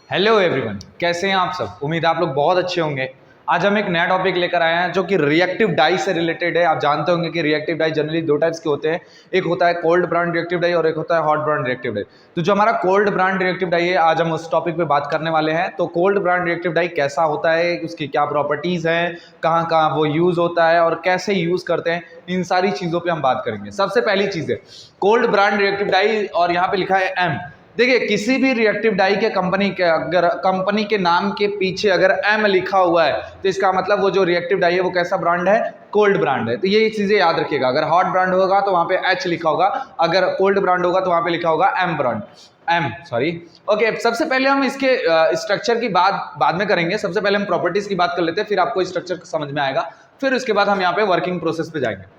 Hello everyone, कैसे हैं आप सब। उम्मीद है आप लोग बहुत अच्छे होंगे। आज हम एक नया टॉपिक लेकर आए हैं जो कि रिएक्टिव डाई से रिलेटेड है। आप जानते होंगे कि रिएक्टिव डाई जनरली दो टाइप्स के होते हैं, एक होता है कोल्ड ब्रांड रिएक्टिव डाई और एक होता है हॉट ब्रांड रिएक्टिव डाई। तो जो हमारा कोल्ड ब्रांड रिएक्टिव डाई है, आज हम उस टॉपिक पे बात करने वाले हैं। तो कोल्ड ब्रांड रिएक्टिव डाई कैसा होता है, उसकी क्या प्रॉपर्टीज हैं, कहाँ कहाँ वो यूज होता है और कैसे यूज करते हैं, इन सारी चीजों पे हम बात करेंगे। सबसे पहली चीज है कोल्ड ब्रांड रिएक्टिव डाई, और यहाँ पे लिखा है एम। देखिए, किसी भी रिएक्टिव डाई के कंपनी के अगर कंपनी के नाम के पीछे अगर एम लिखा हुआ है तो इसका मतलब वो जो रिएक्टिव डाई है वो कैसा ब्रांड है, कोल्ड ब्रांड है। तो ये चीजें याद रखिएगा। अगर हॉट ब्रांड होगा तो वहां पे एच लिखा होगा, अगर कोल्ड ब्रांड होगा तो वहां पे लिखा होगा M brand, M sorry. Okay, सबसे पहले हम इसके स्ट्रक्चर की बात बाद में करेंगे। सबसे पहले हम प्रॉपर्टीज की बात कर लेते हैं, फिर आपको स्ट्रक्चर समझ में आएगा। फिर उसके बाद हम यहाँ पे वर्किंग प्रोसेस पे जाएंगे,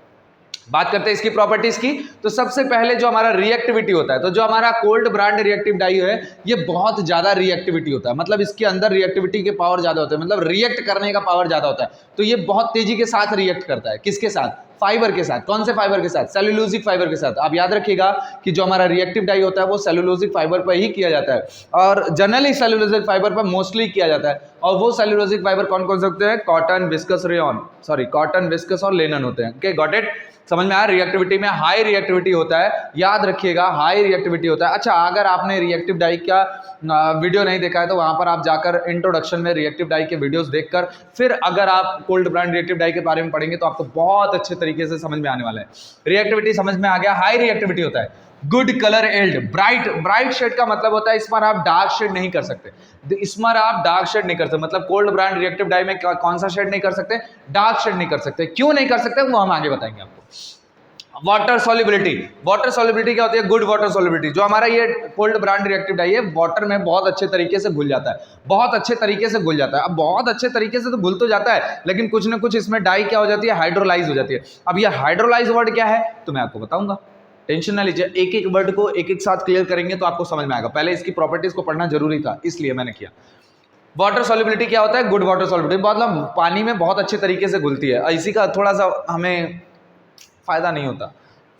बात करते हैं इसकी प्रॉपर्टीज की। तो सबसे पहले जो हमारा रिएक्टिविटी होता है, तो जो हमारा कोल्ड ब्रांड रिएक्टिव डाई है ये बहुत ज्यादा रिएक्टिविटी होता है, मतलब इसके अंदर रिएक्टिविटी के पावर ज्यादा होता है, मतलब रिएक्ट करने का पावर ज्यादा होता है। तो ये बहुत तेजी के साथ रिएक्ट करता है। किसके साथ? फाइबर के साथ। कौन से फाइबर के साथ? सेलुलोजिक फाइबर के साथ। आप याद रखिएगा कि जो हमारा रिएक्टिव डाई होता है वो सेलुलोजिक फाइबर पर ही किया जाता है, और जनरली सेलुलोजिक फाइबर पर मोस्टली किया जाता है। और वो सेलुलोजिक फाइबर कौन कौन से होते हैं? Cotton, viscous, rayon, sorry cotton, viscous और लेनन होते हैं। Okay, got it. समझ में आया? रिएक्टिविटी में हाई रिएक्टिविटी होता है, याद रखिएगा हाई रिएक्टिविटी होता है। अच्छा, अगर आपने रिएक्टिव डाई का वीडियो नहीं देखा है तो वहां पर आप जाकर इंट्रोडक्शन में रिएक्टिव डाई के वीडियोस देखकर फिर अगर आप कोल्ड ब्रांड रिएक्टिव डाई के बारे में पढ़ेंगे तो आपको बहुत अच्छे तरीके से समझ में आने वाला है। रिएक्टिविटी समझ में आ गया। हाई रिएक्टिविटी होता है। Good colour yield, bright. Bright shade का मतलब होता है इसमें आप डार्क शेड नहीं कर सकते, इसमें आप डार्क शेड नहीं कर सकते। मतलब कोल्ड ब्रांड रिएक्टिव डाई में कौन सा शेड नहीं कर सकते? डार्क शेड नहीं कर सकते। क्यों नहीं कर सकते वो हम आगे बताएंगे आपको। Water solubility. वाटर सॉल्युबिलिटी क्या होती है? Good water solubility. जो हमारा ये कोल्ड ब्रांड रिएक्टिव डाई है वाटर में बहुत अच्छे तरीके से घुल जाता है, बहुत अच्छे तरीके से घुल जाता है। अब बहुत अच्छे तरीके से तो घुल तो जाता है, लेकिन कुछ ना कुछ इसमें डाई क्या हो जाती है? हाइड्रोलाइज हो जाती है। अब ये हाइड्रोलाइज वर्ड क्या है तो मैं आपको बताऊंगा, टेंशन ना लीजिए। एक एक वर्ड को एक एक साथ क्लियर करेंगे तो आपको समझ में आएगा। पहले इसकी प्रॉपर्टीज को पढ़ना जरूरी था, इसलिए मैंने किया। वाटर सॉल्युबिलिटी क्या होता है? गुड वाटर सॉल्युबिलिटी मतलब पानी में बहुत अच्छे तरीके से घुलती है। इसी का थोड़ा सा हमें फायदा नहीं होता।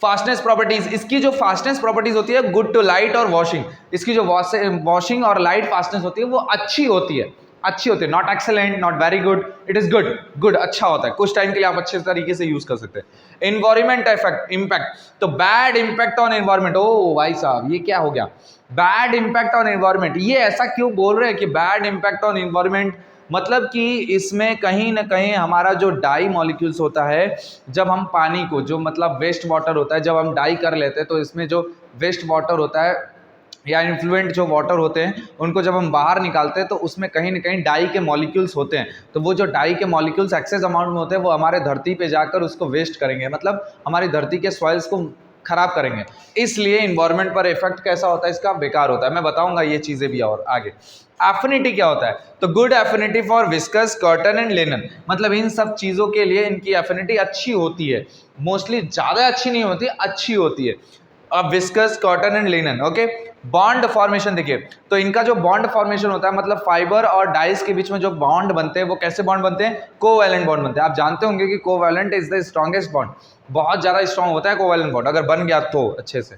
फास्टनेस प्रॉपर्टीज, इसकी जो फास्टनेस प्रॉपर्टीज होती है गुड टू लाइट और वॉशिंग, इसकी जो वॉशिंग और लाइट फास्टनेस होती है वो अच्छी होती है, अच्छी होती है। Not excellent, not very good, it is good. Good अच्छा होता है, कुछ टाइम के लिए आप अच्छे तरीके से यूज कर सकते हैं। एनवायरमेंट इफेक्ट, इम्पैक्ट, तो बैड इम्पैक्ट ऑन एनवायरमेंट। ओ भाई साहब, ये क्या हो गया? बैड इम्पैक्ट ऑन एनवायरमेंट, ये ऐसा क्यों बोल रहे हैं कि बैड इम्पैक्ट ऑन एनवायरमेंट? मतलब कि इसमें कहीं ना कहीं हमारा जो डाई मॉलिक्यूल्स होता है, जब हम पानी को, जो मतलब वेस्ट वाटर होता है, जब हम डाई कर लेते हैं तो इसमें जो वेस्ट वाटर होता है या इन्फ्लुएंट जो वाटर होते हैं उनको जब हम बाहर निकालते हैं तो उसमें कहीं ना कहीं डाई के मॉलिक्यूल्स होते हैं। तो वो जो डाई के मॉलिक्यूल्स एक्सेस अमाउंट में होते हैं वो हमारे धरती पे जाकर उसको वेस्ट करेंगे, मतलब हमारी धरती के सॉइल्स को खराब करेंगे। इसलिए इन्वायरमेंट पर इफेक्ट कैसा होता है इसका? बेकार होता है। मैं बताऊंगा ये चीजें भी और आगे। एफिनिटी क्या होता है? तो good affinity for viscous, cotton and linen, मतलब इन सब चीजों के लिए इनकी एफिनिटी अच्छी होती है। मोस्टली ज्यादा अच्छी नहीं होती, अच्छी होती है। अब viscous, cotton and linen. Okay, bond formation देखिए, तो इनका जो बॉन्ड फॉर्मेशन होता है, मतलब फाइबर और डाइस के बीच में जो बॉन्ड बनते हैं वो कैसे बॉन्ड बनते हैं? कोवैलेंट बॉन्ड बनते हैं। आप जानते होंगे कि covalent is the strongest bond, बहुत ज्यादा स्ट्रॉन्ग होता है कोवैलेंट बॉन्ड अगर बन गया तो अच्छे से।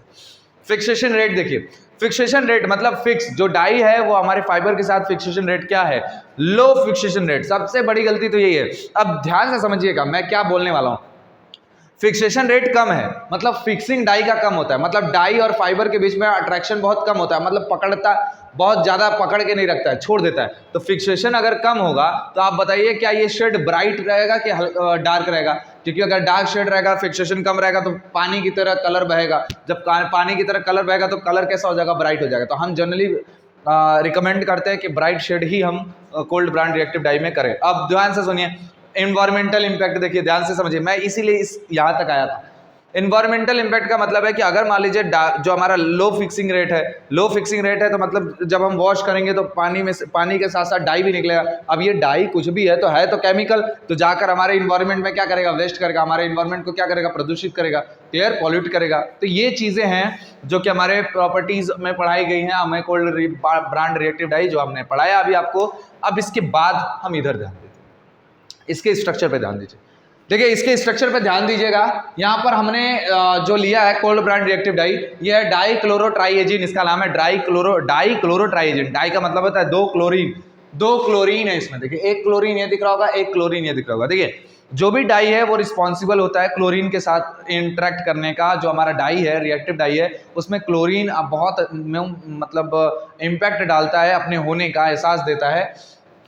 फिक्सेशन रेट देखिए, फिक्सेशन रेट मतलब फिक्स, जो डाई है वो हमारे फाइबर के साथ फिक्सेशन रेट क्या है? लो फिक्सेशन रेट। सबसे बड़ी गलती तो यही है। अब ध्यान से समझिएगा मैं क्या बोलने वाला हूं। फिक्सेशन रेट कम है मतलब फिक्सिंग डाई का कम होता है, मतलब डाई और फाइबर के बीच में अट्रैक्शन बहुत कम होता है, मतलब पकड़ता बहुत ज्यादा पकड़ के नहीं रखता है, छोड़ देता है। तो फिक्सेशन अगर कम होगा तो आप बताइए क्या ये शेड ब्राइट रहेगा कि डार्क रहेगा? क्योंकि अगर डार्क शेड रहेगा, फिक्सेशन कम रहेगा तो पानी की तरह कलर बहेगा। जब पानी की तरह कलर बहेगा तो कलर कैसा हो जाएगा? ब्राइट हो जाएगा। तो हम जनरली रिकमेंड करते हैं कि ब्राइट शेड ही हम कोल्ड ब्रांड रिएक्टिव डाई में करें। अब ध्यान से सुनिए, एनवायरमेंटल इंपैक्ट देखिए, ध्यान से समझिए, मैं इसीलिए इस यहां तक आया था। एनवायरमेंटल इंपैक्ट का मतलब है कि अगर मान लीजिए जो हमारा लो फिक्सिंग रेट है, लो फिक्सिंग रेट है तो मतलब जब हम वॉश करेंगे तो पानी के साथ साथ डाई भी निकलेगा। अब ये डाई कुछ भी है तो केमिकल, तो जाकर हमारे इन्वायरमेंट में क्या करेगा? वेस्ट करेगा, हमारे इन्वायरमेंट को क्या करेगा? प्रदूषित करेगा, एयर पॉल्यूट करेगा। तो ये चीजें हैं जो कि हमारे प्रॉपर्टीज में पढ़ाई गई हैं, हमें कोल्ड ब्रांड रिएक्टिव डाई जो हमने पढ़ाया अभी आपको। अब इसके बाद हम इधर ध्यान देते हैं, इसके स्ट्रक्चर पे ध्यान दीजिए। देखिए इसके स्ट्रक्चर पे ध्यान दीजिएगा। यहाँ पर हमने जो लिया है कोल्ड ब्रांड रिएक्टिव डाई, ये है डाई क्लोरोट्राइएजिन, इसका नाम है डाई क्लोरोट्राइएजिन। डाई का मतलब होता है दो क्लोरीन है इसमें। देखिए एक क्लोरीन ये दिख रहा होगा, एक क्लोरीन ये दिख रहा होगा। देखिए जो भी डाई है वो रिस्पॉन्सिबल होता है क्लोरीन के साथ इंटरेक्ट करने का। जो हमारा डाई है, रिएक्टिव डाई है, उसमें क्लोरीन बहुत मतलब इम्पैक्ट डालता है, अपने होने का एहसास देता है।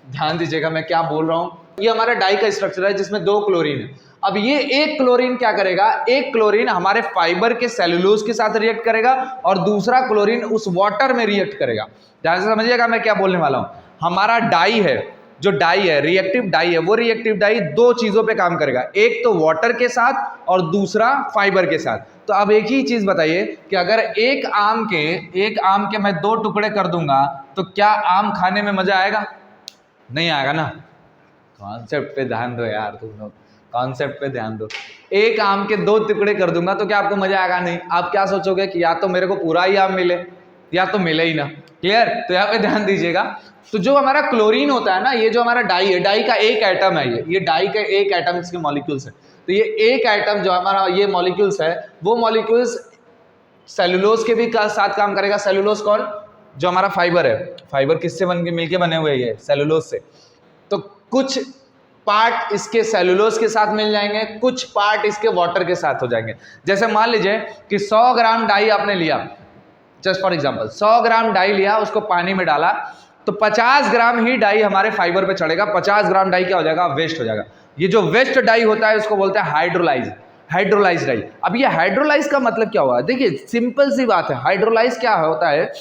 ध्यान दीजिएगा मैं क्या बोल रहा हूँ। ये हमारा डाई का स्ट्रक्चर है जिसमें दो क्लोरीन है। अब ये एक क्लोरीन क्या करेगा, एक क्लोरीन हमारे फाइबर के सेलुलोज के साथ रिएक्ट करेगा और दूसरा क्लोरीन उस वाटर में रिएक्ट करेगा। ध्यान से समझिएगा मैं क्या बोलने वाला हूं। हमारा डाई है, जो डाई है, रिएक्टिव डाई है, वो रिएक्टिव डाई दो चीजों पे काम करेगा, एक तो वाटर के साथ और दूसरा फाइबर के साथ। तो अब एक ही चीज बताइए कि अगर एक आम के मैं दो टुकड़े कर दूंगा तो क्या आम खाने में मजा आएगा? नहीं आएगा ना। कॉन्सेप्ट पे ध्यान दो यार, तुम लोग कॉन्सेप्ट पे ध्यान दो। एक आम के दो टुकड़े कर दूंगा तो क्या आपको मजा आएगा? नहीं। आप क्या सोचोगे कि या तो मेरे को पूरा ही आम मिले या तो मिले ही ना। क्लियर? तो यहाँ पे ध्यान दीजिएगा। तो जो हमारा क्लोरीन होता है ना, ये जो हमारा डाई है, डाई का एक एटम है, ये डाई का एक एटम इसके मॉलिक्यूल्स है। तो ये एक एटम जो हमारा ये मॉलिक्यूल्स है, वो मॉलिक्यूल्स सेलुलोज के भी साथ काम करेगा। सेलुलोज कौन? जो हमारा फाइबर है। फाइबर किससे मिलके बने हुए हैं? सेलुलोज से। तो कुछ पार्ट इसके सेलुलोज के साथ मिल जाएंगे, कुछ पार्ट इसके वाटर के साथ हो जाएंगे। जैसे मान लीजिए कि 100 ग्राम डाई आपने लिया, just for example 100 gram dye लिया, उसको पानी में डाला, तो 50 ग्राम ही डाई हमारे फाइबर पे चढ़ेगा। 50 ग्राम डाई क्या हो जाएगा? वेस्ट हो जाएगा। ये जो वेस्ट डाई होता है उसको बोलते हैं हाइड्रोलाइज डाई। अब ये हाइड्रोलाइज का मतलब क्या हुआ? देखिए सिंपल सी बात है। हाइड्रोलाइज क्या होता है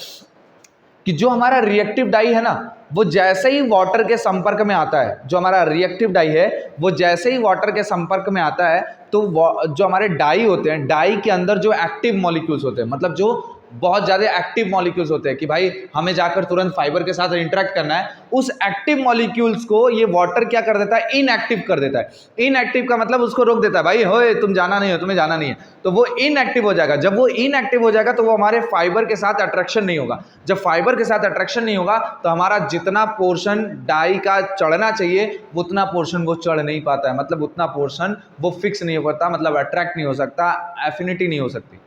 कि जो हमारा रिएक्टिव डाई है ना, वो जैसे ही वाटर के संपर्क में आता है, जो हमारा रिएक्टिव डाई है वो जैसे ही वाटर के संपर्क में आता है, तो जो हमारे डाई होते हैं, डाई के अंदर जो एक्टिव मॉलिक्यूल्स होते हैं, मतलब जो बहुत ज़्यादा एक्टिव मॉलिक्यूल्स होते हैं कि भाई हमें जाकर तुरंत फाइबर के साथ इंटरेक्ट करना है, उस एक्टिव मॉलिक्यूल्स को ये वाटर क्या कर देता है? इनएक्टिव कर देता है। इनएक्टिव का मतलब उसको रोक देता है, भाई होए तुम जाना नहीं हो, तुम्हें जाना नहीं है, तो वो इनएक्टिव हो जाएगा। जब वो इनएक्टिव हो जाएगा तो वो हमारे फाइबर के साथ अट्रैक्शन नहीं होगा। जब फाइबर के साथ अट्रैक्शन नहीं होगा तो हमारा जितना पोर्शन डाई का चढ़ना चाहिए उतना पोर्शन वो चढ़ नहीं पाता है, मतलब उतना पोर्शन वो फिक्स नहीं हो पाता, मतलब अट्रैक्ट नहीं हो सकता, एफिनिटी नहीं हो सकती।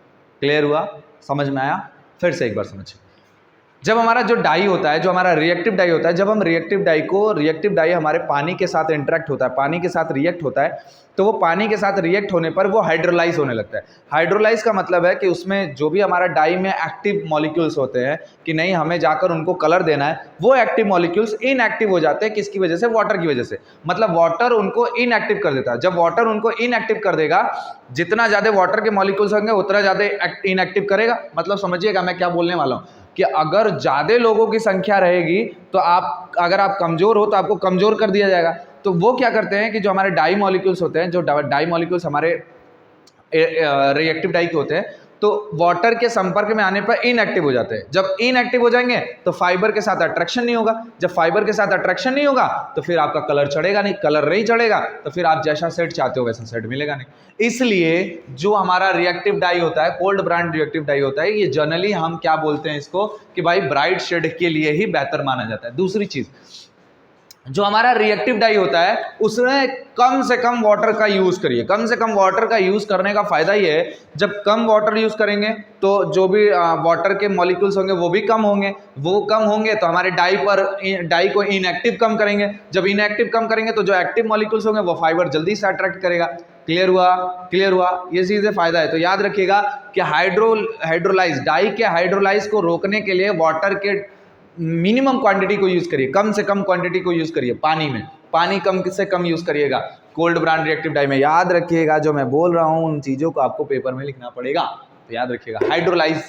क्लियर हुआ? समझ में आया? फिर से एक बार समझिए। जब हमारा जो डाई होता है, जो हमारा रिएक्टिव डाई होता है, जब हम रिएक्टिव डाई हमारे पानी के साथ इंटरेक्ट होता है, पानी के साथ रिएक्ट होता है, तो वो पानी के साथ रिएक्ट होने पर वो हाइड्रोलाइज होने लगता है। हाइड्रोलाइज का मतलब है कि उसमें जो भी हमारा डाई में एक्टिव मॉलिक्यूल्स होते हैं कि नहीं हमें जाकर उनको कलर देना है, वो एक्टिव मॉलिक्यूल्स इनएक्टिव हो जाते हैं। किसकी वजह से? वाटर की वजह से। मतलब वाटर उनको इनएक्टिव कर देता है। जब वाटर उनको इनएक्टिव कर देगा, जितना ज़्यादा वाटर के मॉलिक्यूल्स होंगे उतना ज़्यादा इनएक्टिव करेगा। मतलब समझिएगा मैं क्या बोलने वाला हूँ कि अगर ज़्यादा लोगों की संख्या रहेगी तो अगर आप कमज़ोर हो तो आपको कमज़ोर कर दिया जाएगा। तो वो क्या करते हैं कि जो हमारे डाई मॉलिक्यूल्स होते हैं, जो डाई मॉलिक्यूल्स हमारे रिएक्टिव डाई के होते हैं, तो वाटर के संपर्क में आने पर इनएक्टिव हो जाते हैं। जब इनएक्टिव हो जाएंगे तो फाइबर के साथ अट्रैक्शन नहीं होगा। जब फाइबर के साथ अट्रैक्शन नहीं होगा तो फिर आपका कलर चढ़ेगा नहीं। कलर नहीं चढ़ेगा तो फिर आप जैसा सेट चाहते हो वैसा सेट मिलेगा नहीं। इसलिए जो हमारा रिएक्टिव डाई होता है, कोल्ड ब्रांड रिएक्टिव डाई होता है, ये जनरली हम क्या बोलते हैं इसको कि भाई ब्राइट शेड के लिए ही बेहतर माना जाता है। दूसरी चीज, जो हमारा रिएक्टिव डाई होता है उसमें कम से कम वाटर का यूज़ करिए। कम से कम वाटर का यूज़ करने का फ़ायदा ये है, जब कम वाटर यूज़ करेंगे तो जो भी वाटर के मॉलिक्यूल्स होंगे वो भी कम होंगे। वो कम होंगे तो हमारे डाई को इनएक्टिव कम करेंगे। जब इनएक्टिव कम करेंगे तो जो एक्टिव मॉलिक्यूल्स होंगे वो फाइबर जल्दी से अट्रैक्ट करेगा। क्लियर हुआ? ये चीज़ें फ़ायदा है। तो याद रखिएगा कि डाई के हाइड्रोलाइज को रोकने के लिए वाटर के मिनिमम क्वांटिटी को यूज करिए, कम से कम क्वांटिटी को यूज करिए। पानी कम से कम यूज करिएगा कोल्ड ब्रांड रिएक्टिव डाई में। याद रखिएगा जो मैं बोल रहा हूँ उन चीज़ों को आपको पेपर में लिखना पड़ेगा। तो याद रखिएगा हाइड्रोलाइज,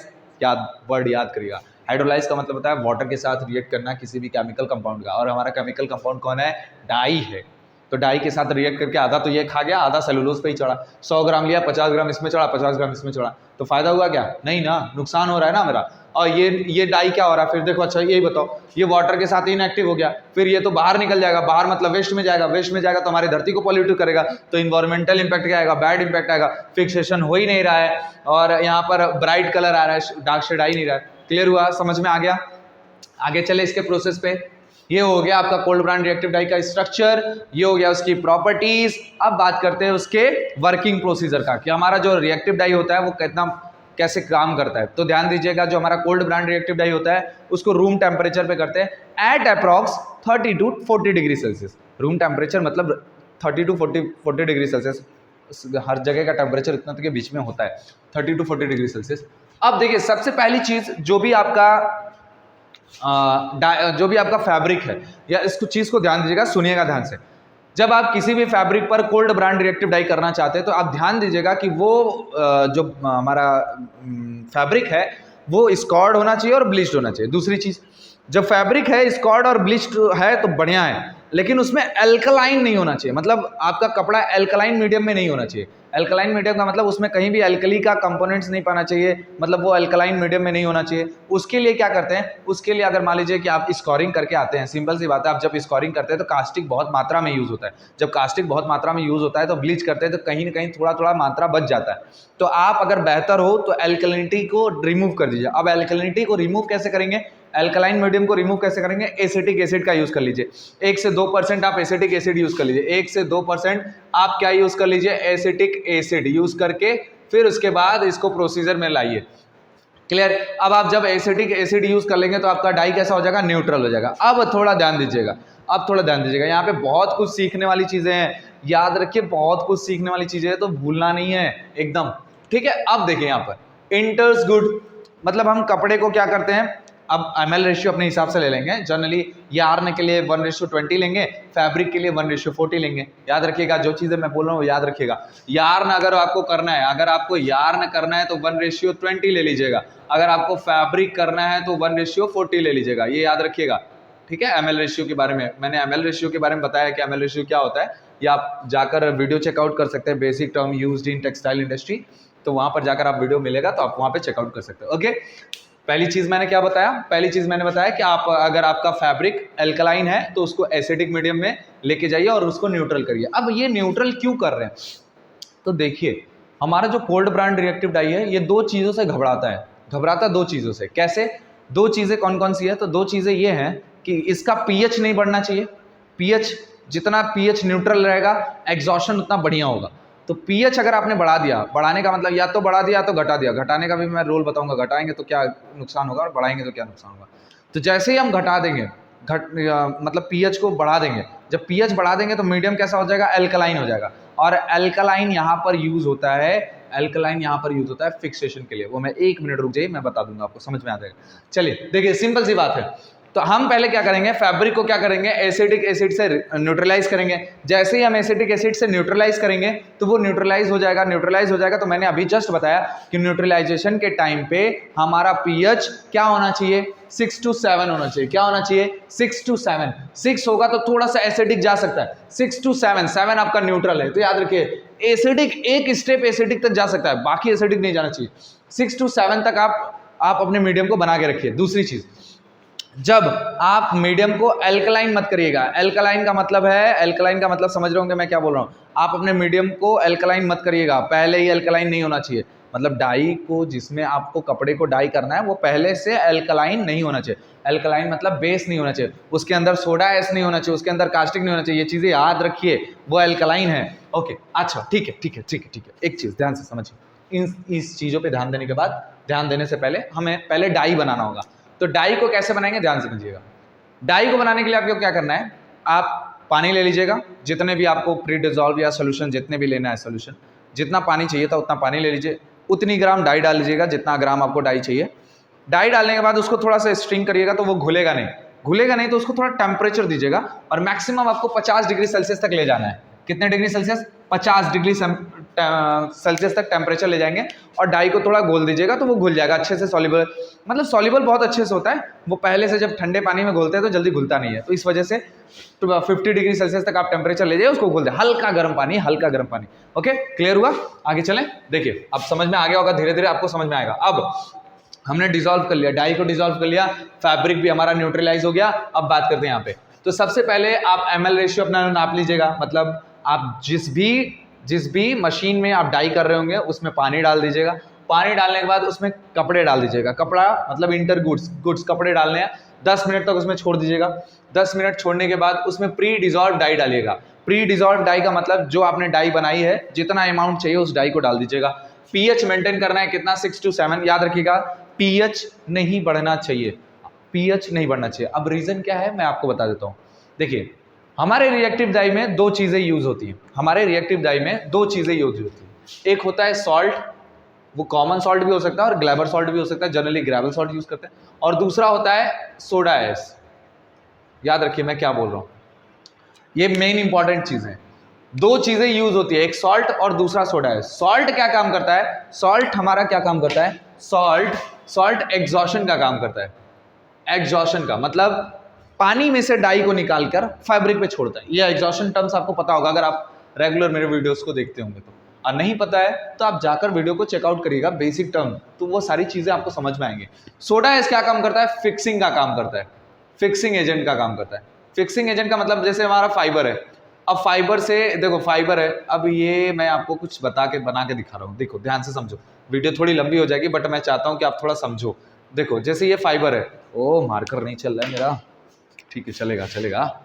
वर्ड याद करिएगा। हाइड्रोलाइज का मतलब होता है वाटर के साथ रिएक्ट करना किसी भी केमिकल कंपाउंड का, और हमारा केमिकल कंपाउंड कौन है? डाई है। तो डाई के साथ रिएक्ट करके आधा तो ये खा गया, आधा सेलुलोज पे ही चढ़ा। 100 ग्राम लिया, 50 ग्राम इसमें चढ़ा, 50 ग्राम इसमें चढ़ा, तो फायदा हुआ क्या? नहीं ना, नुकसान हो रहा है ना मेरा। और ये डाई क्या हो रहा है फिर? देखो अच्छा यही बताओ, ये वाटर के साथ इनएक्टिव हो गया, फिर ये तो बाहर निकल जाएगा। बाहर मतलब वेस्ट में जाएगा। वेस्ट में जाएगा तो हमारी धरती को पॉल्यूट करेगा, तो इन्वायरमेंटल इंपैक्ट क्या आएगा? बैड इंपैक्ट आएगा। फिक्सेशन हो ही नहीं रहा है और यहाँ पर ब्राइट कलर आ रहा है, डार्क शेड आ ही नहीं रहा है। क्लियर हुआ? समझ में आ गया? आगे चले इसके प्रोसेस पे। ये हो गया आपका कोल्ड ब्रांड रिएक्टिव डाई का स्ट्रक्चर, ये हो गया उसकी प्रॉपर्टीज। अब बात करते हैं उसके वर्किंग प्रोसीजर का कि हमारा जो रिएक्टिव डाई होता है वो कितना कैसे काम करता है। तो ध्यान दीजिएगा, जो हमारा कोल्ड ब्रांड रिएक्टिव डाई होता है उसको रूम टेम्परेचर पे करते हैं at approx 30 to 40 degree Celsius. Room temperature मतलब 30 to 40 डिग्री सेल्सियस, हर जगह का टेम्परेचर इतना के बीच में होता है, 30 to 40 डिग्री सेल्सियस। अब देखिए सबसे पहली चीज जो भी आपका फैब्रिक है, या इसको चीज को ध्यान दीजिएगा, सुनिएगा ध्यान से। जब आप किसी भी फैब्रिक पर कोल्ड ब्रांड रिएक्टिव डाई करना चाहते हैं तो आप ध्यान दीजिएगा कि वो जो हमारा फैब्रिक है वो स्कॉर्ड होना चाहिए और ब्लीच्ड होना चाहिए। दूसरी चीज, जब फैब्रिक है स्कॉर्ड और ब्लीच्ड है तो बढ़िया है, लेकिन उसमें एल्कलाइन नहीं होना चाहिए, मतलब आपका कपड़ा एल्कलाइन मीडियम में नहीं होना चाहिए। एल्कलाइन मीडियम का मतलब उसमें कहीं भी एल्कली का कंपोनेंट्स नहीं पाना चाहिए, मतलब वो एल्कलाइन मीडियम में नहीं होना चाहिए। उसके लिए क्या करते हैं, उसके लिए अगर मान लीजिए कि आप स्कोरिंग करके आते हैं, सिंपल सी बात है, आप जब स्कोरिंग करते हैं तो कास्टिक बहुत मात्रा में यूज होता है। जब कास्टिक बहुत मात्रा में यूज होता है तो ब्लीच करते हैं तो कहीं ना कहीं थोड़ा थोड़ा मात्रा बच जाता है। तो आप अगर बेहतर हो तो एल्कलिनिटी को रिमूव कर दीजिए। अब एल्कलिनिटी को रिमूव कैसे करेंगे, एल्कलाइन मीडियम को रिमूव कैसे करेंगे, एसिटिक एसिड का यूज कर लीजिए। 1 से 2% आप एसिटिक एसिड यूज कर लीजिए, 1 से 2% आप क्या यूज कर लीजिए, एसिटिक एसिड यूज करके फिर उसके बाद इसको प्रोसीजर में लाइए। क्लियर। अब आप जब एसिटिक एसिड यूज कर लेंगे तो आपका डाई कैसा हो जाएगा, न्यूट्रल हो जाएगा। अब थोड़ा ध्यान दीजिएगा, यहाँ पे बहुत कुछ सीखने वाली चीजें हैं, याद रखिए बहुत कुछ सीखने वाली चीजें हैं, तो भूलना नहीं है एकदम, ठीक है। अब देखिए यहाँ पर इंटर्स गुड, मतलब हम कपड़े को क्या करते हैं, अब ml रेशियो अपने हिसाब से ले लेंगे। जनरली यार्न के लिए 1:20 लेंगे, फैब्रिक के लिए 1:40 लेंगे। याद रखिएगा, जो चीजें मैं बोल रहा हूँ याद रखिएगा। यार्न अगर आपको करना है, अगर आपको यार्न करना है तो 1:20 ले लीजिएगा, अगर आपको फैब्रिक करना है तो 1:40 ले लीजिएगा, ये याद रखिएगा, ठीक है। ml रेशियो के बारे में मैंने ml रेशियो के बारे में बताया कि ml रेशियो क्या होता है, या आप जाकर वीडियो चेकआउट कर सकते हैं, basic term used in textile industry, तो वहां पर जाकर आप वीडियो मिलेगा तो आप वहां पे चेकआउट कर सकते हो। ओके, पहली चीज मैंने क्या बताया, पहली चीज मैंने बताया कि आप अगर आपका फैब्रिक एल्कलाइन है तो उसको एसिडिक मीडियम में लेके जाइए और उसको न्यूट्रल करिए। अब ये न्यूट्रल क्यों कर रहे हैं, तो देखिए हमारा जो कोल्ड ब्रांड रिएक्टिव डाई है ये दो चीजों से घबराता है दो चीजों से। कैसे, दो चीजें कौन कौन सी है, तो दो चीजें ये हैं कि इसका पीएच नहीं बढ़ना चाहिए, पीएच जितना पीएच न्यूट्रल रहेगा एग्जॉशन उतना बढ़िया होगा। तो पीएच अगर आपने बढ़ा दिया, बढ़ाने का मतलब या तो बढ़ा दिया या तो घटा दिया, घटाने का भी मैं रोल बताऊंगा, घटाएंगे तो क्या नुकसान होगा और बढ़ाएंगे तो क्या नुकसान होगा। तो जैसे ही हम घटा देंगे, मतलब पीएच को बढ़ा देंगे, जब पीएच बढ़ा देंगे तो मीडियम कैसा हो जाएगा, एल्कलाइन हो जाएगा। और एल्कलाइन यहाँ पर यूज होता है, एल्कलाइन यहाँ पर यूज होता है फिक्सेशन के लिए, वो मैं 1 मिनट रुक जाइए मैं बता दूंगा आपको, समझ में आ जाएगा। चलिए देखिए सिंपल सी बात है, तो हम पहले क्या करेंगे, फैब्रिक को क्या करेंगे, एसिडिक एसिड से न्यूट्रलाइज करेंगे। जैसे ही हम एसिडिक एसिड से न्यूट्रलाइज करेंगे तो वो न्यूट्रलाइज हो जाएगा। तो मैंने अभी जस्ट बताया कि न्यूट्रलाइजेशन के टाइम पे हमारा पीएच क्या होना चाहिए, 6 to 7 होना चाहिए। क्या होना चाहिए, 6 to 7। 6 होगा तो थोड़ा सा एसिडिक जा सकता है, 6 to 7, 7 आपका न्यूट्रल है। तो याद रखिए एसिडिक एक स्टेप एसिडिक तक जा सकता है, बाकी एसिडिक नहीं जाना चाहिए। 6 to 7 तक आप अपने मीडियम को बना के रखिए। दूसरी चीज, जब आप मीडियम को एल्कलाइन मत करिएगा, एल्कलाइन का मतलब समझ रहे होंगे मैं क्या बोल रहा हूँ, आप अपने मीडियम को एल्कलाइन मत करिएगा, पहले ही एल्कलाइन नहीं होना चाहिए। मतलब डाई को, जिसमें आपको कपड़े को डाई करना है वो पहले से एल्कलाइन नहीं होना चाहिए। एल्कलाइन मतलब बेस नहीं होना चाहिए, उसके अंदर सोडा एस नहीं होना चाहिए, उसके अंदर कास्टिक नहीं होना चाहिए, ये चीजें याद रखिए, वो एल्कलाइन है। ओके, अच्छा ठीक है। एक चीज ध्यान से समझिए, इस चीजों पे ध्यान देने के बाद, ध्यान देने से पहले हमें पहले डाई बनाना होगा। तो डाई को कैसे बनाएंगे, ध्यान से समझिएगा। डाई को बनाने के लिए आपको क्या करना है, आप पानी ले लीजिएगा, जितने भी आपको प्री डिजॉल्व या सोल्यूशन जितने भी लेना है, सोल्यूशन जितना पानी चाहिए था उतना पानी ले लीजिए, उतनी ग्राम डाई डाल लीजिएगा जितना ग्राम आपको डाई चाहिए। डाई डालने के बाद उसको थोड़ा सा स्ट्रिंग करिएगा तो वो घुलेगा नहीं तो उसको थोड़ा टेम्परेचर दीजिएगा, और मैक्सिमम आपको 50 डिग्री सेल्सियस तक ले जाना है। कितने डिग्री सेल्सियस, 50 डिग्री सेल्सियस तक टेम्परेचर ले जाएंगे, और डाई को थोड़ा घोल दीजिएगा तो वो घुल जाएगा अच्छे से, सॉल्युबल, मतलब सॉल्युबल बहुत अच्छे से होता है वो, पहले से जब ठंडे पानी में घोलते हैं तो जल्दी घुलता नहीं है, तो इस वजह से 50 डिग्री सेल्सियस तक आप टेम्परेचर ले जाइए, उसको घोल दे, हल्का गर्म पानी। ओके, क्लियर हुआ, आगे चलें। देखिए अब समझ में आ गया होगा, धीरे धीरे आपको समझ में आएगा। अब हमने डिसॉल्व कर लिया, डाई को डिसॉल्व कर लिया, फैब्रिक भी हमारा न्यूट्रलाइज हो गया। अब बात करते हैं यहाँ पे, तो सबसे पहले आप ml रेशियो अपना नाप लीजिएगा, मतलब आप जिस भी मशीन में आप डाई कर रहे होंगे उसमें पानी डाल दीजिएगा। पानी डालने के बाद उसमें कपड़े डाल दीजिएगा, कपड़ा मतलब इंटर गुड्स कपड़े डालने हैं। 10 मिनट तक उसमें छोड़ दीजिएगा। 10 मिनट छोड़ने के बाद उसमें प्री डिजॉल्व डाई डालिएगा। प्री डिजॉल्व डाई का मतलब जो आपने डाई बनाई है जितना अमाउंट चाहिए उस डाई को डाल दीजिएगा। पीएच मेंटेन करना है कितना, 6 to 7। याद रखिएगा पीएच नहीं बढ़ना चाहिए, पीएच नहीं बढ़ना चाहिए। अब रीजन क्या है मैं आपको बता देता हूँ। देखिए हमारे रिएक्टिव डाई में दो चीजें यूज होती हैं, हमारे रिएक्टिव डाई में दो चीजें यूज होती हैं। एक होता है सॉल्ट, वो कॉमन सॉल्ट भी हो सकता है और ग्लैबर सॉल्ट भी हो सकता है, जनरली ग्रेवल सॉल्ट यूज करते हैं। और दूसरा होता है सोडा एस। याद रखिए मैं क्या बोल रहा हूं, ये मेन इंपॉर्टेंट चीज है। दो चीजें यूज होती है, एक सॉल्ट और दूसरा सोडा एस। सॉल्ट क्या काम करता है, सॉल्ट हमारा क्या काम करता है, सॉल्ट एग्जॉशन का काम करता है। एग्जॉशन का मतलब पानी में से डाई को निकालकर फैब्रिक पे छोड़ता है। ये एग्जॉशन टर्म्स आपको पता होगा अगर आप रेगुलर मेरे वीडियोस को देखते होंगे तो, और नहीं पता है तो आप जाकर वीडियो को चेकआउट करिएगा, बेसिक टर्म, तो वो सारी चीजें आपको समझ में आएंगे। सोडा एस क्या काम करता है, फिक्सिंग का काम करता है, फिक्सिंग एजेंट का काम करता है। फिक्सिंग एजेंट का मतलब जैसे हमारा फाइबर है, अब फाइबर से देखो फाइबर है, अब ये मैं आपको कुछ बना के दिखा रहा हूँ, देखो ध्यान से समझो। वीडियो थोड़ी लंबी हो जाएगी बट मैं चाहता हूँ कि आप थोड़ा समझो। देखो जैसे ये फाइबर है, ओ मार्कर नहीं चल रहा है मेरा, ठीक है चलेगा चलेगा।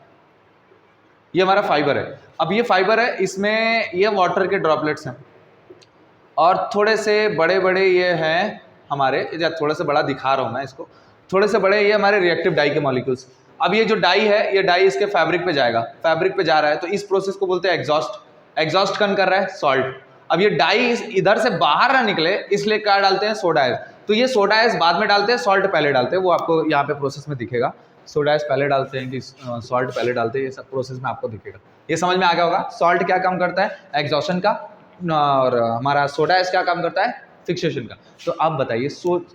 ये हमारा फाइबर है, अब ये फाइबर है, इसमें ये वाटर के ड्रॉपलेट्स हैं और थोड़े से बड़े बड़े ये हैं हमारे, या थोड़ा सा बड़ा दिखा रहा हूँ मैं इसको, थोड़े से बड़े ये हमारे रिएक्टिव डाई के मॉलिक्यूल्स। अब ये जो डाई है, ये डाई इसके फैब्रिक पे जाएगा, फैब्रिक पे जा रहा है तो इस प्रोसेस को बोलते हैं एग्जॉस्ट। एग्जॉस्ट कौन कर रहा है, सॉल्ट। अब ये डाई इधर से बाहर ना निकले इसलिए क्या डालते हैं, सोडा एस। तो ये सोडा एस बाद में डालते हैं, सॉल्ट पहले डालते हैं, वो आपको यहाँ पे प्रोसेस में दिखेगा। सोडा एस पहले डालते हैं कि सॉल्ट पहले डालते हैं, ये सब प्रोसेस में आपको दिखेगा। ये समझ में आ गया होगा, सॉल्ट क्या काम करता है, एग्जॉशन का, और हमारा सोडा एस क्या काम करता है, फिक्सेशन का। तो आप बताइए,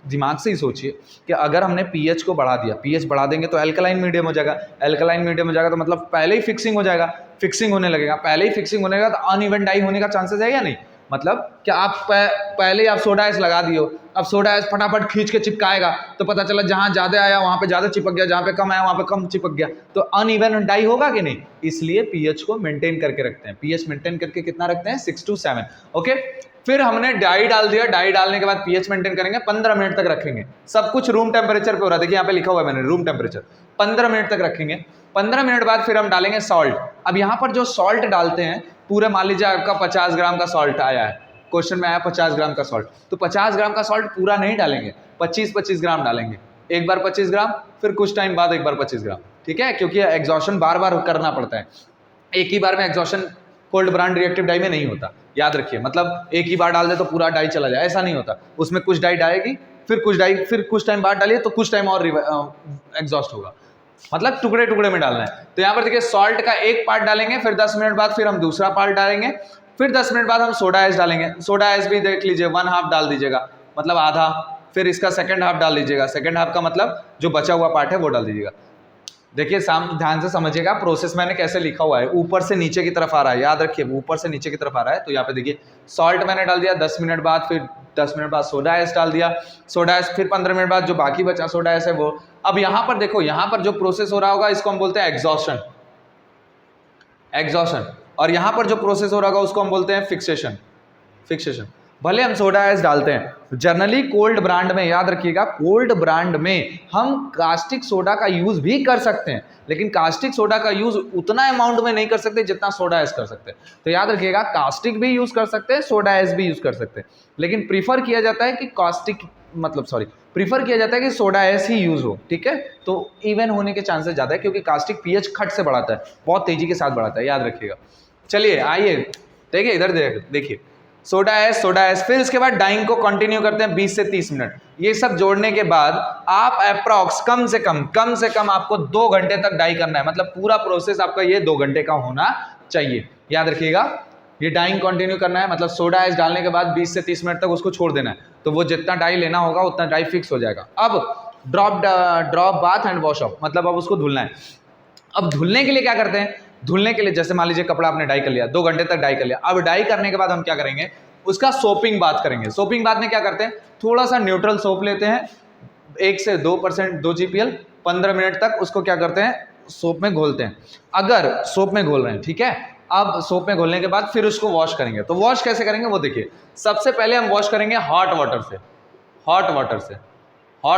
दिमाग से ही सोचिए कि अगर हमने पीएच को बढ़ा दिया, पीएच बढ़ा देंगे तो अल्कलाइन मीडियम हो जाएगा, अल्कलाइन मीडियम हो जाएगा तो मतलब पहले ही फिक्सिंग हो जाएगा, फिक्सिंग होने लगेगा, पहले ही फिक्सिंग होने लगेगा तो अनइवन डाई होने का चांसेस है या नहीं। मतलब कि आप पहले आप सोडा एस लगा दियो, अब सोडा एस फटाफट खींच के चिपकाएगा तो पता चला जहां ज्यादा आया वहां पे ज्यादा चिपक गया, जहां पे कम आया वहां पे कम चिपक गया, तो अनइवन डाई होगा कि नहीं। इसलिए पीएच को मेंटेन करके रखते हैं, पीएच मेंटेन करके कितना रखते हैं, 6 to 7। ओके, फिर हमने डाई डाल दिया, डाई डालने के बाद पीएच मेंटेन करेंगे, 15 मिनट तक रखेंगे। सब कुछ रूम टेम्परेचर पे हो रहा है, देखिए यहाँ पे लिखा हुआ है मैंने रूम टेम्परेचर, 15 मिनट तक रखेंगे। 15 मिनट बाद फिर हम डालेंगे सॉल्ट। अब यहाँ पर जो सॉल्ट डालते हैं, पूरे मान लीजिए आपका 50 ग्राम का सॉल्ट आया है, क्वेश्चन में आया 50 ग्राम का सॉल्ट, तो 50 ग्राम का सॉल्ट पूरा नहीं डालेंगे, 25-25 ग्राम डालेंगे। एक बार 25 ग्राम, फिर कुछ टाइम बाद एक बार 25 ग्राम, ठीक है, क्योंकि एग्जॉशन बार बार करना पड़ता है, एक ही बार में exhaustion cold brand reactive dye में नहीं होता। याद रखिए, मतलब एक ही बार डाल दे तो पूरा डाई चला जाए, ऐसा नहीं होता। उसमें कुछ डाई डालेगी, फिर कुछ डाई, फिर कुछ टाइम बाद डालिए तो कुछ टाइम और एग्जॉस्ट होगा, मतलब टुकड़े टुकड़े में डालना है। तो यहाँ पर देखिए सॉल्ट का एक पार्ट डालेंगे, फिर 10 मिनट बाद फिर हम दूसरा पार्ट डालेंगे, फिर 10 मिनट बाद हम सोडा एस डालेंगे। सोडा एस भी देख लीजिए 1/2 डाल दीजिएगा, मतलब आधा, फिर इसका सेकंड हाफ डाल दीजिएगा, सेकंड हाफ का मतलब जो बचा हुआ पार्ट है वो डाल दीजिएगा। देखिए ध्यान से समझिएगा, प्रोसेस मैंने कैसे लिखा हुआ है, ऊपर से नीचे की तरफ आ रहा है, याद रखिए ऊपर से नीचे की तरफ आ रहा है। तो यहाँ पे देखिए सॉल्ट मैंने डाल दिया 10 मिनट बाद, फिर 10 मिनट बाद सोडा एस डाल दिया, सोडा एस, फिर 15 मिनट बाद जो बाकी बचा सोडा एस है वो। अब यहाँ पर देखो, यहाँ पर जो प्रोसेस हो रहा होगा इसको हम बोलते हैं एग्जॉशन, एग्जॉशन, और यहाँ पर जो प्रोसेस हो रहा होगा उसको हम बोलते हैं फिक्सेशन, फिक्सेशन। भले हम सोडा एस डालते हैं, जनरली कोल्ड ब्रांड में, याद रखिएगा कोल्ड ब्रांड में हम कास्टिक सोडा का यूज भी कर सकते हैं, लेकिन कास्टिक सोडा का यूज उतना अमाउंट में नहीं कर सकते जितना सोडा एस कर सकते हैं। तो याद रखिएगा कास्टिक भी यूज कर सकते हैं, सोडा एस भी यूज कर सकते हैं, लेकिन प्रीफर किया जाता है कि प्रीफर किया जाता है कि सोडा एस ही यूज हो, ठीक है। तो इवन होने के चांसेस ज्यादा है, क्योंकि कास्टिक पीएच खट से बढ़ाता है, बहुत तेजी के साथ बढ़ाता है, याद रखिएगा। चलिए आइए देखिए, इधर देखिए सोडा एस, फिर उसके बाद डाइंग को कंटिन्यू करते हैं 20 से 30 मिनट। ये सब जोड़ने के बाद आप अप्रॉक्स कम से कम आपको 2 घंटे तक डाई करना है, मतलब पूरा प्रोसेस आपका ये 2 घंटे का होना चाहिए। याद रखिएगा ये डाइंग कंटिन्यू करना है, मतलब सोडा एस डालने के बाद 20 से 30 मिनट तक उसको छोड़ देना है, तो वो जितना डाई लेना होगा उतना डाई फिक्स हो जाएगा। अब drop bath and wash off, मतलब अब उसको धुलना है। अब धुलने के लिए क्या करते हैं, धुलने के लिए जैसे मान लीजिए कपड़ा आपने डाई कर लिया, 2 घंटे तक डाई कर लिया, अब डाई करने के बाद हम क्या करेंगे, उसका सोपिंग बात करेंगे। सोपिंग बात में क्या करते हैं, थोड़ा सा न्यूट्रल सोप लेते हैं, 1 से 2% 2 GPL, 15 मिनट तक उसको क्या करते हैं, सोप में घोलते हैं। अगर सोप में घोल रहे हैं, ठीक है, अब सोप में घोलने के बाद फिर उसको वॉश करेंगे। तो वॉश कैसे करेंगे वो देखिए, सबसे पहले हम वॉश करेंगे हॉट वाटर से, हॉट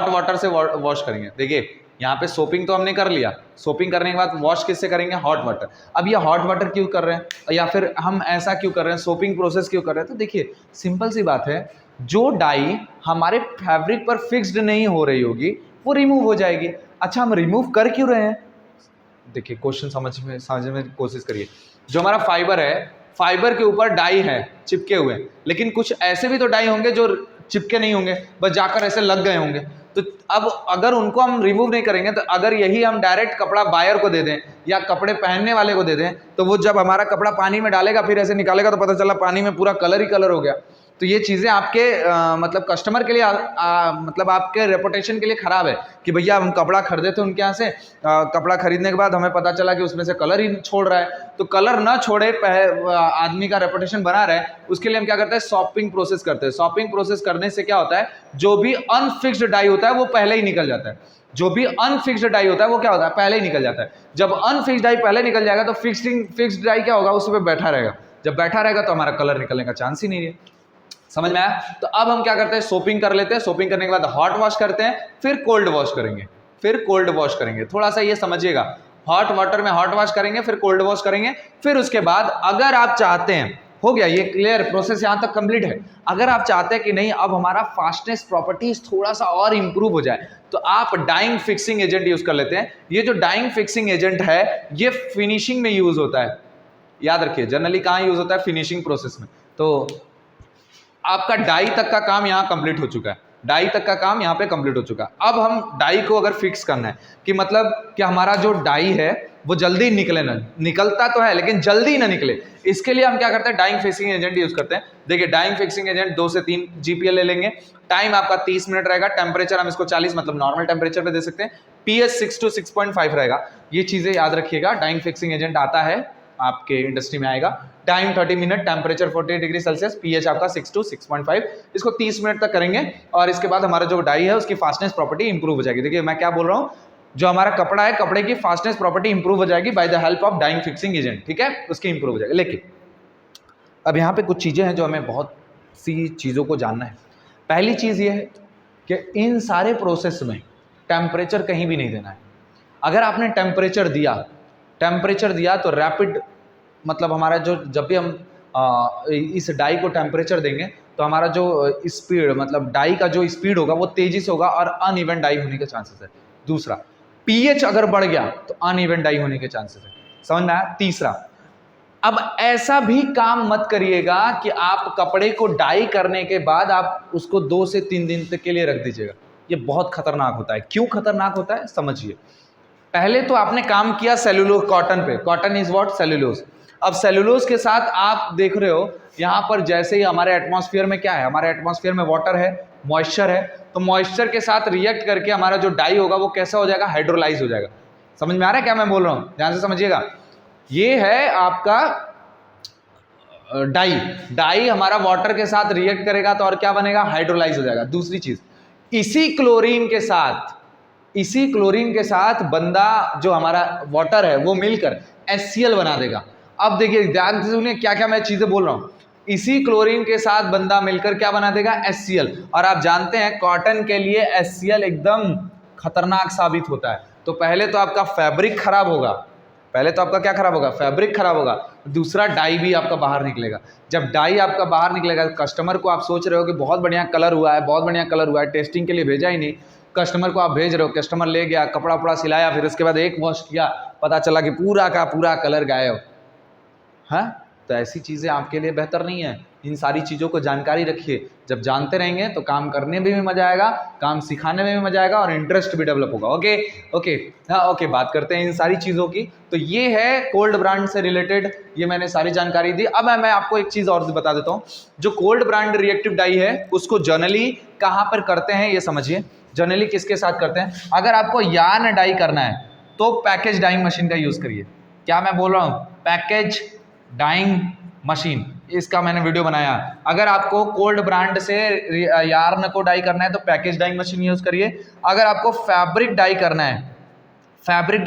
वाटर से वॉश करेंगे। देखिए यहाँ पे सोपिंग तो हमने कर लिया, सोपिंग करने के बाद वॉश किससे करेंगे, हॉट वाटर। अब ये हॉट वाटर क्यों कर रहे हैं या फिर हम ऐसा क्यों कर रहे हैं, सोपिंग प्रोसेस क्यों कर रहे हैं, तो देखिए सिंपल सी बात है, जो डाई हमारे फैब्रिक पर फिक्स्ड नहीं हो रही होगी वो रिमूव हो जाएगी। अच्छा हम रिमूव कर क्यों रहे हैं, देखिए क्वेश्चन समझने की कोशिश करिए। जो हमारा फाइबर है, फाइबर के ऊपर डाई है चिपके हुए, लेकिन कुछ ऐसे भी तो डाई होंगे जो चिपके नहीं होंगे, बस जाकर ऐसे लग गए होंगे। तो अब अगर उनको हम रिमूव नहीं करेंगे, तो अगर यही हम डायरेक्ट कपड़ा बायर को दे दें या कपड़े पहनने वाले को दे दें, तो वो जब हमारा कपड़ा पानी में डालेगा फिर ऐसे निकालेगा तो पता चला पानी में पूरा कलर ही कलर हो गया। तो ये चीज़ें आपके मतलब कस्टमर के लिए मतलब आपके रेपुटेशन के लिए ख़राब है कि भैया हम कपड़ा खरीदे थे उनके यहाँ से, कपड़ा खरीदने के बाद हमें पता चला कि उसमें से कलर ही छोड़ रहा है। तो कलर ना छोड़े, आदमी का रेपुटेशन बना रहे, उसके लिए हम क्या करते हैं, शॉपिंग प्रोसेस करते हैं। शॉपिंग प्रोसेस करने से क्या होता है, जो भी अनफिक्स्ड डाई होता है वो पहले ही निकल जाता है। जो भी अनफिक्स्ड डाई होता है वो क्या होता है, पहले ही निकल जाता है। जब अनफिक्स्ड डाई पहले निकल जाएगा तो फिक्स्ड डाई क्या होगा, उस पर बैठा रहेगा। जब बैठा रहेगा तो हमारा कलर निकलने का चांस ही नहीं है। समझ में आया? तो अब हम क्या करते हैं, सोपिंग कर लेते हैं, सोपिंग करने के बाद हॉट वॉश करते हैं, फिर कोल्ड वॉश करेंगे, फिर कोल्ड वॉश करेंगे। थोड़ा सा ये समझिएगा, हॉट वाटर में हॉट वॉश करेंगे, फिर कोल्ड वॉश करेंगे, फिर उसके बाद अगर आप चाहते हैं, हो गया ये क्लियर, प्रोसेस यहां तक कंप्लीट है। अगर आप चाहते हैं कि नहीं अब हमारा फास्टनेस प्रॉपर्टीज थोड़ा सा और इंप्रूव हो जाए, तो आप डाइंग फिक्सिंग एजेंट यूज कर लेते हैं। ये जो डाइंग फिक्सिंग एजेंट है ये फिनिशिंग में यूज होता है, याद रखिए जनरली कहां यूज होता है, फिनिशिंग प्रोसेस में। तो आपका डाई तक का काम यहाँ कंप्लीट हो चुका है, डाई तक का काम यहाँ पे कंप्लीट हो चुका है। अब हम डाई को अगर फिक्स करना है कि मतलब कि हमारा जो डाई है वो जल्दी निकले ना, निकलता तो है लेकिन जल्दी ना निकले, इसके लिए हम क्या करते हैं, डाइंग फिक्सिंग एजेंट यूज करते हैं। देखिए डाइंग फिक्सिंग एजेंट 2 से 3 GPL ले लेंगे, टाइम आपका 30 मिनट रहेगा, टेम्परेचर हम इसको 40 मतलब नॉर्मल टेम्परेचर पे दे सकते हैं, pH 6 to 6.5 रहेगा। ये चीजें याद रखिएगा, डाइंग फिक्सिंग एजेंट आता है आपके इंडस्ट्री में आएगा। Time 30 minute, temperature 40 degree Celsius, pH आपका 6 to 6.5, इसको 30 मिनट तक करेंगे और इसके बाद हमारा जो डाई है उसकी फास्टनेस प्रॉपर्टी इंप्रूव हो जाएगी। देखिए मैं क्या बोल रहा हूँ, जो हमारा कपड़ा है, कपड़े की फास्टनेस प्रॉपर्टी इंप्रूव हो जाएगी by the help of dyeing fixing agent, ठीक है, उसकी इंप्रूव हो जाएगी। लेकिन अब यहाँ पे कुछ चीजें हैं जो हमें बहुत सी चीजों को जानना है। पहली चीज ये है कि इन सारे प्रोसेस में टेम्परेचर कहीं भी नहीं देना है। अगर आपने टेम्परेचर दिया तो रैपिड मतलब हमारा जो जब भी हम इस डाई को टेम्परेचर देंगे तो हमारा जो स्पीड मतलब डाई का जो स्पीड होगा वो तेजी से होगा और अनइवन डाई होने के चांसेस है। दूसरा, pH अगर बढ़ गया तो अनइवन डाई होने के चांसेस है। समझ में आया? तीसरा, अब ऐसा भी काम मत करिएगा कि आप कपड़े को डाई करने के बाद आप उसको 2 से 3 दिन तक के लिए रख दीजिएगा, ये बहुत खतरनाक होता है। क्यों खतरनाक होता है समझिए। पहले तो आपने काम किया सेलुलोज कॉटन पे, कॉटन इज व्हाट, सेलुलोज। अब सेलुलोज के साथ आप देख रहे हो यहाँ पर जैसे ही हमारे एटमॉस्फेयर में क्या है, हमारे एटमॉस्फेयर में वाटर है, मॉइस्चर है, तो मॉइस्चर के साथ रिएक्ट करके हमारा जो डाई होगा वो कैसा हो जाएगा, हाइड्रोलाइज हो जाएगा। समझ में आ रहा है क्या मैं बोल रहा हूँ, ध्यान से समझिएगा। ये है आपका डाई हमारा वाटर के साथ रिएक्ट करेगा तो और क्या बनेगा, हाइड्रोलाइज हो जाएगा। दूसरी चीज, इसी क्लोरीन के साथ बंदा जो हमारा वाटर है वो मिलकर HCl बना देगा। अब देखिए ध्यान से सुनिए क्या क्या मैं चीजें बोल रहा हूं। इसी क्लोरीन के साथ बंदा मिलकर क्या बना देगा, HCl। और आप जानते हैं कॉटन के लिए HCl एकदम खतरनाक साबित होता है। तो पहले तो आपका फैब्रिक खराब होगा, फैब्रिक खराब होगा। दूसरा, डाई भी आपका बाहर निकलेगा। जब डाई आपका बाहर निकलेगा, कस्टमर को आप सोच रहे हो कि बहुत बढ़िया कलर हुआ है, टेस्टिंग के लिए भेजा ही नहीं, कस्टमर को आप भेज रहे हो, कस्टमर ले गया, कपड़ा उपड़ा सिलाया, फिर उसके बाद एक वॉश किया, पता चला कि पूरा का पूरा कलर गायब। हाँ, तो ऐसी चीज़ें आपके लिए बेहतर नहीं है। इन सारी चीज़ों को जानकारी रखिए, जब जानते रहेंगे तो काम करने में भी मजा आएगा, काम सिखाने में भी मजा आएगा और इंटरेस्ट भी डेवलप होगा। ओके, बात करते हैं इन सारी चीज़ों की। तो ये है कोल्ड ब्रांड से रिलेटेड, ये मैंने सारी जानकारी दी। अब मैं आपको एक चीज़ और बता देता हूँ, जो कोल्ड ब्रांड रिएक्टिव डाई है उसको जनरली कहाँ पर करते हैं ये समझिए। जनरली किसके साथ करते हैं, अगर आपको यार्न डाई करना है तो पैकेज डाइंग मशीन का यूज़ करिए। क्या मैं बोल रहा हूँ, पैकेज डाइंग मशीन, इसका मैंने वीडियो बनाया। अगर आपको कोल्ड ब्रांड से यार्न को डाई करना है तो पैकेज डाइंग मशीन यूज करिए। अगर आपको फैब्रिक डाई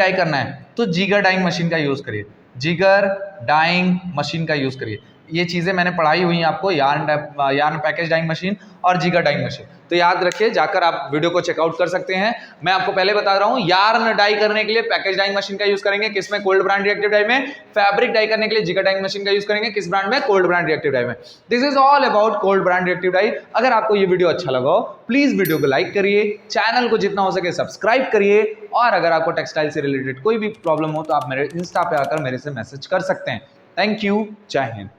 करना है तो जिगर डाइंग मशीन का यूज करिए, जिगर डाइंग मशीन का यूज करिए। ये चीज़ें मैंने पढ़ाई हुई हैं आपको, यार्न पैकेज डाइंग मशीन और जिगा डाइंग मशीन। तो याद रखिए, जाकर आप वीडियो को चेकआउट कर सकते हैं। मैं आपको पहले बता रहा हूं, यार्न डाई करने के लिए पैकेज डाइंग मशीन का यूज करेंगे, किसमें? कोल्ड ब्रांड रिएक्टिव डाई में। फैब्रिक डाई करने के लिए जिगा डाइंग मशीन का यूज करेंगे, किस ब्रांड में? कोल्ड ब्रांड रिएक्टिव डाई में। This is all about cold brand reactive dye. अगर आपको ये वीडियो अच्छा लगा हो, प्लीज वीडियो को लाइक करिए, चैनल को जितना हो सके सब्सक्राइब करिए, और अगर आपको टेक्सटाइल से रिलेटेड कोई भी प्रॉब्लम हो तो आप मेरे इंस्टा पे आकर मेरे से मैसेज कर सकते हैं। थैंक यू, जय हिंद।